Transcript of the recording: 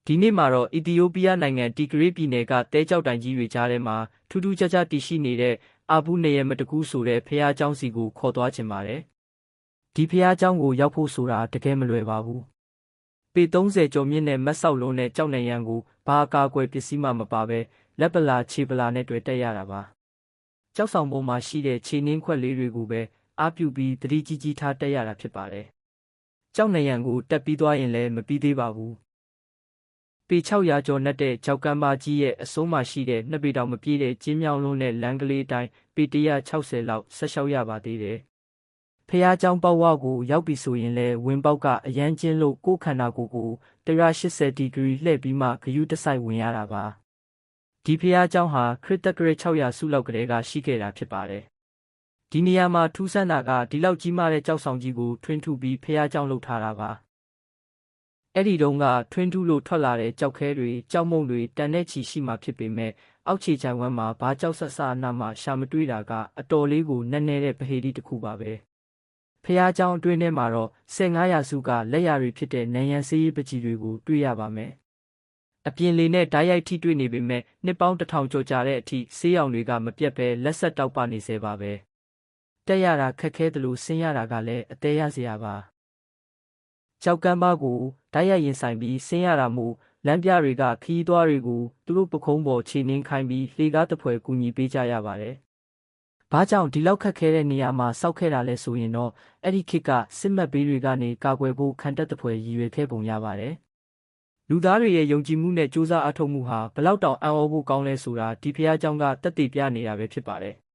ဒီနေ့မှာတော့အီသီယိုးပီးယားနိုင်ငံတီဂရေးပြည်နယ်ကတဲကြောက်တိုင်ကြီးတွေကြားထဲမှာထူးထူးခြားခြားတည်ရှိနေတဲ့အာဘူးနေရမတကူဆိုတဲ့ဖះเจ้าစီကိုခေါ်သွားခြင်းပါတယ်။ဒီဖះเจ้าကိုရောက်ဖို့ဆိုတာတကယ်မလွယ်ပါဘူး။ပေ30ကျော်မြင့်တဲ့မတ်ဆောက်လုံးနဲ့ကြောက်နေရန်ကိုဘာအကာအကွယ်ပစ္စည်းမှမပါပဲလက်ပလာခြေပလာနဲ့တွေ့တက်ရတာပါ။ကြောက်ဆောင်ပေါ်မှာရှိတဲ့ခြေနှင်းခွက်လေးတွေကိုပဲအားပြုပြီးသတိကြီးကြီးထားတက်ရတာဖြစ်ပါတယ်။ကြောက်နေရန်ကိုတက်ပြီးသွားရင်လည်းမပြီးသေးပါဘူး။ပေ600ကျော်နဲ့တဲ့ကြောက်ကမ်းပါကြီးရဲ့အစိုးမှရှိတဲ့2ပေတောင်မပြည့်တဲ့ကျင်းမြောင်းလုံးနဲ့လမ်းကလေးတိုင်းပေ160လောက်ဆက်လျှောက်ရပါသေးတယ်။ဖះเจ้าပေါက်ဝကိုရောက်ပြီဆိုရင်လည်းဝင်းပေါက်ကအရန်ကျင်းလို့ကိုယ်ခန္ဓာကိုယ်ကို180ဒီဂရီလှည့်ပြီးမှဂယုတစိုက်ဝင်ရတာပါ။ဒီဖះเจ้าဟာခရစ်တက္ကရာ600စုလောက်ကလေးကရှိခဲ့တာဖြစ်ပါတယ်။ဒီနေရာမှာထူးဆန်းတာကဒီလောက်ကြီးမားတဲ့ကြောက်ဆောင်ကြီးကိုထွင်းထုပြီးဖះเจ้าလှုပ်ထားတာပါ။အဲ့ဒီတုန်းကထွင်းထုလို့ထွက်လာတဲ့ကြောက်ခဲတွေကြောက်မုံတွေတန်တဲ့ချီရှိမှဖြစ်ပေမဲ့အောက်ခြေချိုင်ဝမ်းမှာဘာကြောက်ဆက်ဆာနာမှရှာမတွေ့တာကအတော်လေးကိုနက်နဲတဲ့ပဟေဒီတစ်ခုပါပဲဖះเจ้าအတွင်းထဲမှာတော့1500စုကလက်ရာတွေဖြစ်တဲ့နန်ရန်စေးပကြီးတွေကိုတွေ့ရပါမယ်အပြင်လေနဲ့ဓာတ်ရိုက်ထိတွေ့နေပေမဲ့နှစ်ပေါင်း1000ကျော်ကြာတဲ့အထိဆေးရောင်တွေကမပြတ်ပဲလက်ဆက်တောက်ပနေစေပါပဲတက်ရတာခက်ခဲတယ်လို့ဆင်းရတာကလည်းအသေးရစရာပါကြောက်ကမ်းပါကိုဓာတ်ရိုက်ရင်ဆိုင်ပြီးဆင်းရတာမို့လမ်းပြတွေကခီးသွားတွေကိုသူတို့ပခုံးပေါ်ခြေနှင်းခိုင်းပြီးလှေကားတစ်ဖွဲကူညီပေးကြရပါတယ်။ဘာကြောင့်ဒီလောက်ခက်ခဲတဲ့နေရာမှာစောက်ခဲ့တာလဲဆိုရင်တော့အဲ့ဒီခေတ်ကစစ်မှတ်ဘေးတွေကနေကာကွယ်ဖို့ခံတပ်တစ်ဖွဲရည်ရွယ်ခဲ့ပုံရပါတယ်။လူသားတွေရဲ့ယုံကြည်မှုနဲ့စူးစမ်းအထောက်မှုဟာဘလောက်တောင်အံ့ဩဖို့ကောင်းလဲဆိုတာဒီဖះเจ้าကတက်တည်ပြနေတာပဲဖြစ်ပါတယ်။